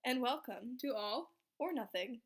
and welcome to all or nothing.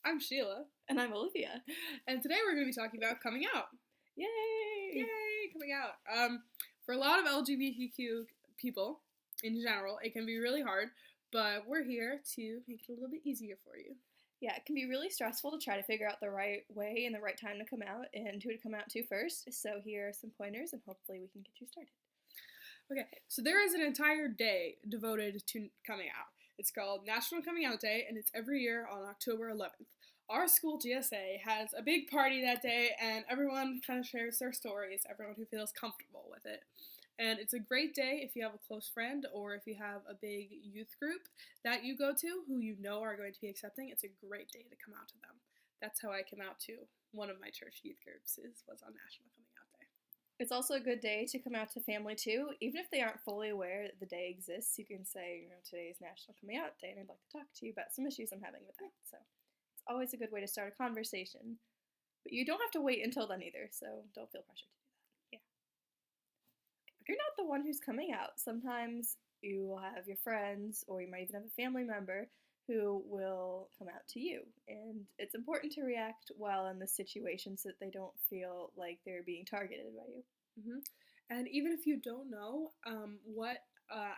I'm Sheila. And I'm Olivia. And today we're going to be talking about coming out. Yay! Yay, coming out. For a lot of LGBTQ people in general, it can be really hard, but we're here to make it a little bit easier for you. Yeah, it can be really stressful to try to figure out the right way and the right time to come out and who to come out to first. So here are some pointers and hopefully we can get you started. Okay, so there is an entire day devoted to coming out. It's called National Coming Out Day, and it's every year on October 11th. Our school, GSA, has a big party that day, and everyone kind of shares their stories, everyone who feels comfortable with it. And it's a great day if you have a close friend or if you have a big youth group that you go to who you know are going to be accepting. It's a great day to come out to them. That's how I came out to one of my church youth groups, was on National Coming Out Day. It's also a good day to come out to family too. Even if they aren't fully aware that the day exists, you can say, today is National Coming Out Day and I'd like to talk to you about some issues I'm having with that. So it's always a good way to start a conversation. But you don't have to wait until then either, so don't feel pressured to do that. Yeah. If you're not the one who's coming out, sometimes you will have your friends or you might even have a family member who will come out to you. And it's important to react well in the situation so that they don't feel like they're being targeted by you. Mm-hmm. And even if you don't know what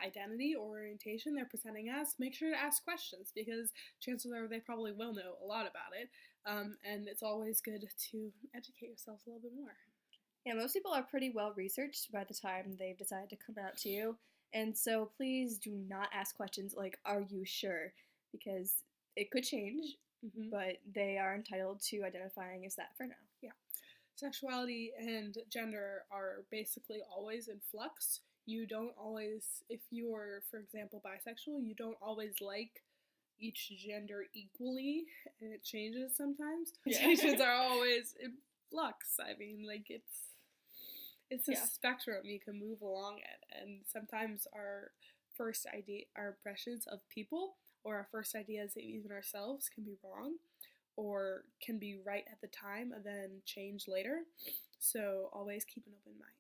identity or orientation they're presenting as, make sure to ask questions because chances are they probably will know a lot about it. And it's always good to educate yourself a little bit more. Yeah, most people are pretty well researched by the time they've decided to come out to you. And so please do not ask questions like, are you sure? Because it could change, but they are entitled to identifying as that for now. Yeah. Sexuality and gender are basically always in flux. You don't always, if you're, for example, bisexual, you don't always like each gender equally, and it changes sometimes. Orientations are always in flux. I mean, like, it's a spectrum you can move along it, and sometimes our first idea, our impressions of people, or our first ideas of even ourselves can be wrong or can be right at the time and then change later. So always keep an open mind.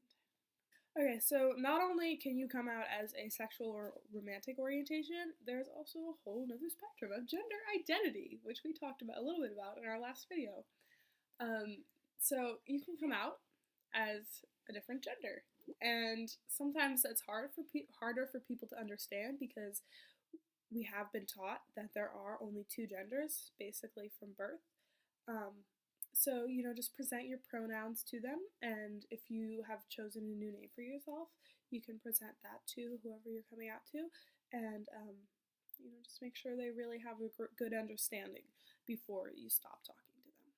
Okay, so not only can you come out as a sexual or romantic orientation, there's also a whole nother spectrum of gender identity, which we talked about a little bit about in our last video. So you can come out as a different gender. And sometimes it's harder for people to understand because we have been taught that there are only two genders, basically from birth. So, just present your pronouns to them, and if you have chosen a new name for yourself, you can present that to whoever you're coming out to, and, just make sure they really have a good understanding before you stop talking to them.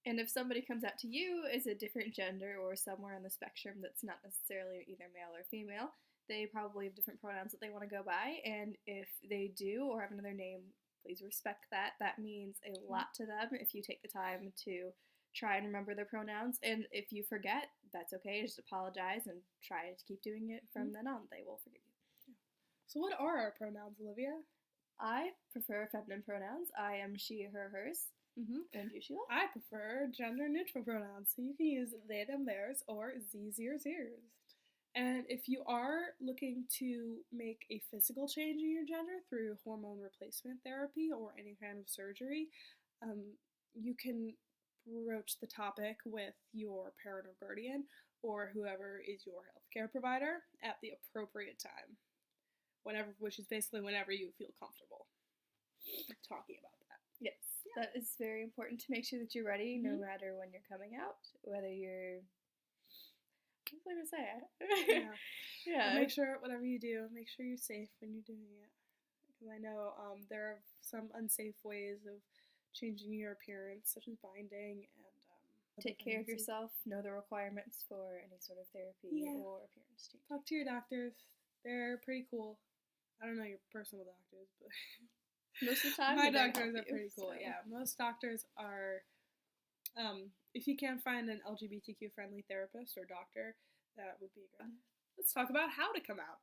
And if somebody comes out to you as a different gender or somewhere on the spectrum that's not necessarily either male or female, they probably have different pronouns that they want to go by, and if they do or have another name, please respect that. That means a lot to them if you take the time to try and remember their pronouns, and if you forget, that's okay, just apologize and try to keep doing it from then on. They will forgive you. Yeah. So what are our pronouns, Olivia? I prefer feminine pronouns. I am she, her, hers. And you, Sheila? I prefer gender-neutral pronouns, so you can use they, them, theirs, or z's, yours, yours. And if you are looking to make a physical change in your gender through hormone replacement therapy or any kind of surgery, you can broach the topic with your parent or guardian or whoever is your healthcare provider at the appropriate time, which is basically whenever you feel comfortable talking about that. Yes, that is very important to make sure that you're ready no matter when you're coming out, whether you're... What was I gonna say? Yeah. Make sure whatever you do, make sure you're safe when you're doing it. Because I know there are some unsafe ways of changing your appearance, such as binding and. Take care of yourself. Know the requirements for any sort of therapy or appearance change. Talk to your doctors. They're pretty cool. I don't know your personal doctors, but most of the time, my doctors are pretty cool. So. Yeah, most doctors are. If you can't find an LGBTQ friendly therapist or doctor, that would be good. Let's talk about how to come out.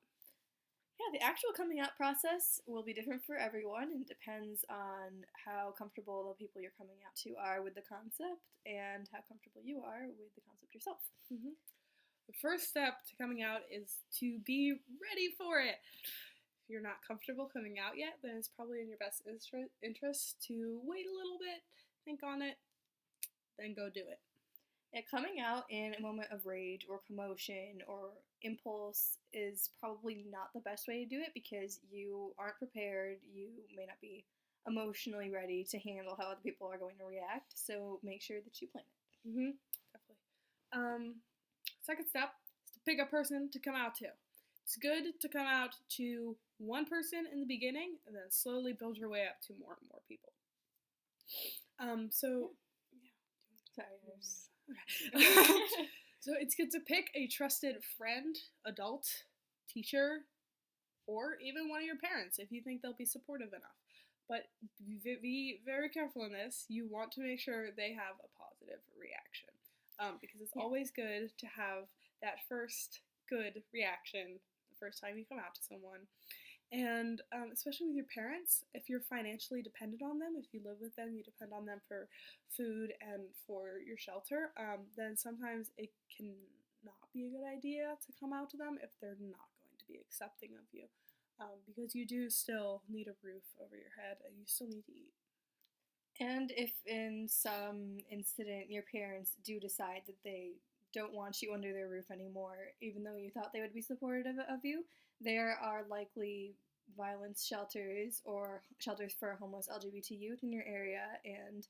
Yeah, the actual coming out process will be different for everyone and depends on how comfortable the people you're coming out to are with the concept and how comfortable you are with the concept yourself. The first step to coming out is to be ready for it. If you're not comfortable coming out yet, then it's probably in your best interest to wait a little bit, think on it, then go do it. Yeah, coming out in a moment of rage or commotion or impulse is probably not the best way to do it because you aren't prepared. You may not be emotionally ready to handle how other people are going to react. So make sure that you plan it. Definitely. Second step is to pick a person to come out to. It's good to come out to one person in the beginning and then slowly build your way up to more and more people. So it's good to pick a trusted friend, adult, teacher, or even one of your parents if you think they'll be supportive enough. But be very careful in this. You want to make sure they have a positive reaction because it's always good to have that first good reaction the first time you come out to someone. And especially with your parents, if you're financially dependent on them, if you live with them, you depend on them for food and for your shelter, then sometimes it can not be a good idea to come out to them if they're not going to be accepting of you. Because you do still need a roof over your head and you still need to eat. And if in some incident your parents do decide that they don't want you under their roof anymore, even though you thought they would be supportive of you, there are likely violence shelters or shelters for homeless LGBT youth in your area, and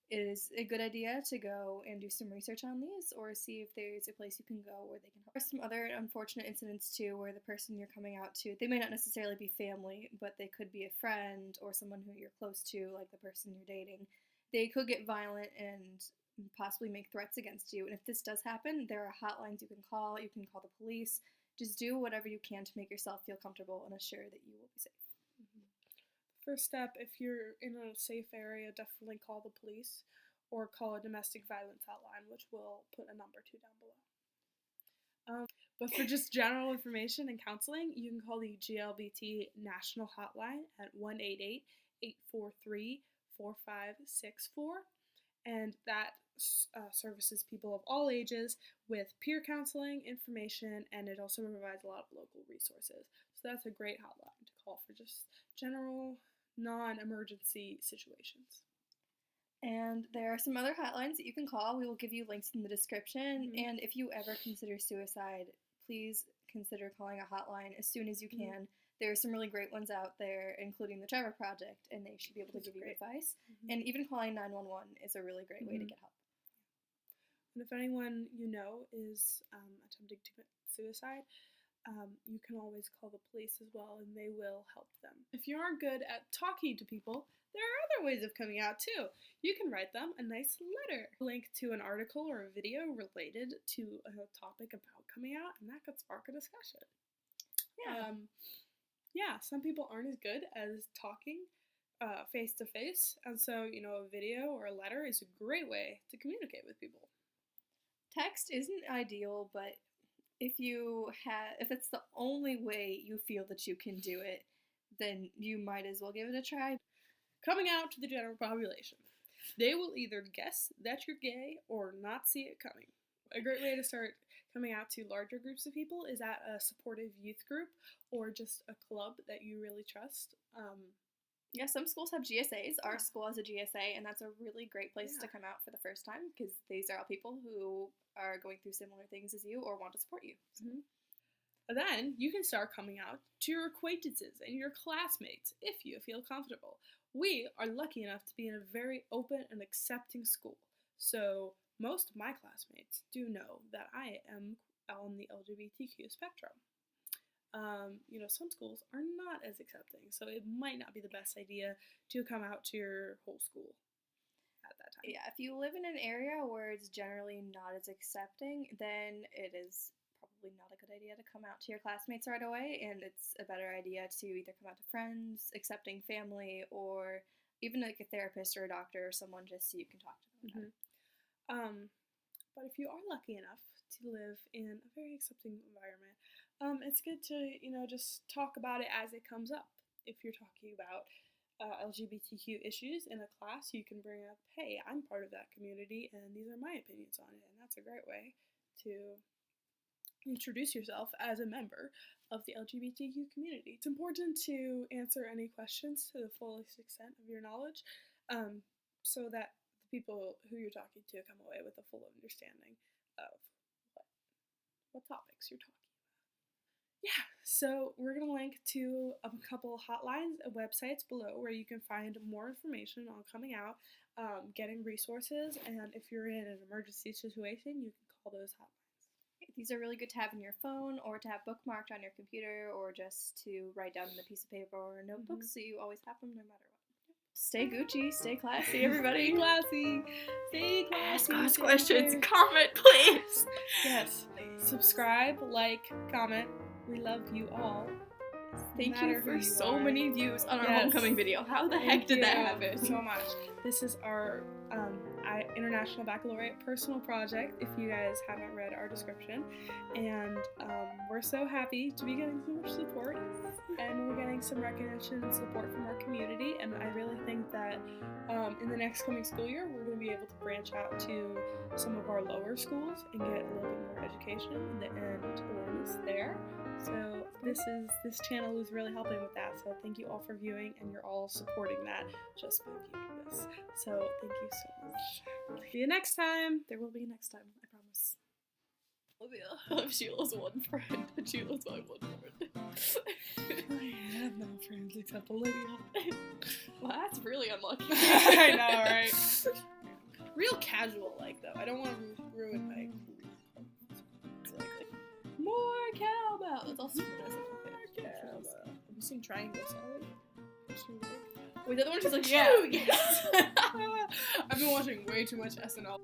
it is a good idea to go and do some research on these or see if there's a place you can go where they can help. There's some other unfortunate incidents too where the person you're coming out to, they may not necessarily be family, but they could be a friend or someone who you're close to, like the person you're dating. They could get violent and possibly make threats against you. And if this does happen, there are hotlines you can call. You can call the police. Just do whatever you can to make yourself feel comfortable and assure that you will be safe. First step, if you're in a safe area, definitely call the police or call a domestic violence hotline, which we'll put a number to down below. But for just general information and counseling, you can call the GLBT National Hotline at 1-888-843-4564, and that services people of all ages with peer counseling, information, and it also provides a lot of local resources. So that's a great hotline to call for just general non-emergency situations. And there are some other hotlines that you can call. We will give you links in the description. And if you ever consider suicide, please consider calling a hotline as soon as you can. There are some really great ones out there, including the Trevor Project, and they should be able to give you advice. And even calling 911 is a really great way to get help. And if anyone you know is attempting to commit suicide, you can always call the police as well, and they will help them. If you aren't good at talking to people, there are other ways of coming out too. You can write them a nice letter, link to an article or a video related to a topic about coming out, and that could spark a discussion. Some people aren't as good as talking face to face, and so a video or a letter is a great way to communicate with people. Text isn't ideal, but if it's the only way you feel that you can do it, then you might as well give it a try. Coming out to the general population. They will either guess that you're gay or not see it coming. A great way to start coming out to larger groups of people is at a supportive youth group or just a club that you really trust. Some schools have GSAs. Our school has a GSA, and that's a really great place to come out for the first time because these are all people who are going through similar things as you or want to support you. Then you can start coming out to your acquaintances and your classmates if you feel comfortable. We are lucky enough to be in a very open and accepting school, so most of my classmates do know that I am on the LGBTQ spectrum. Some schools are not as accepting, so it might not be the best idea to come out to your whole school at that time. Yeah, if you live in an area where it's generally not as accepting, then it is probably not a good idea to come out to your classmates right away, and it's a better idea to either come out to friends, accepting family, or even like a therapist or a doctor or someone just so you can talk to them. But if you are lucky enough to live in a very accepting environment, it's good to, just talk about it as it comes up. If you're talking about LGBTQ issues in a class, you can bring up, hey, I'm part of that community, and these are my opinions on it, and that's a great way to introduce yourself as a member of the LGBTQ community. It's important to answer any questions to the fullest extent of your knowledge, so that the people who you're talking to come away with a full understanding of what topics you're talking about. Yeah, so we're going to link to a couple hotlines and websites below where you can find more information on coming out, getting resources, and if you're in an emergency situation, you can call those hotlines. These are really good to have in your phone or to have bookmarked on your computer or just to write down on a piece of paper or a notebook so you always have them no matter what. Stay Gucci, stay classy, everybody. Stay classy. Stay classy. Ask us questions, comment, please. Yes. Subscribe, like, comment. We love you all. Thank you for so many views on our homecoming video. How the heck did that happen? So much. This is our International Baccalaureate Personal Project, if you guys haven't read our description. And we're so happy to be getting so much support. And we're getting some recognition and support from our community. And I really think that in the next coming school year, we're going to be able to branch out to some of our lower schools and get a little bit more education and awareness there. So this channel is really helping with that. So thank you all for viewing, and you're all supporting that just by viewing this. So thank you so much. See you next time. There will be a next time, I promise. Olivia, I'm Sheila's one friend, and Sheila's my one friend. I have no friends except Olivia. Well, that's really unlucky. I know, right? Real casual, though. I don't want to ruin my. More cowbell. That's also cowbell. Have you seen Triangle Salad? Wait, the other one is like, yeah. yes. I've been watching way too much SNL.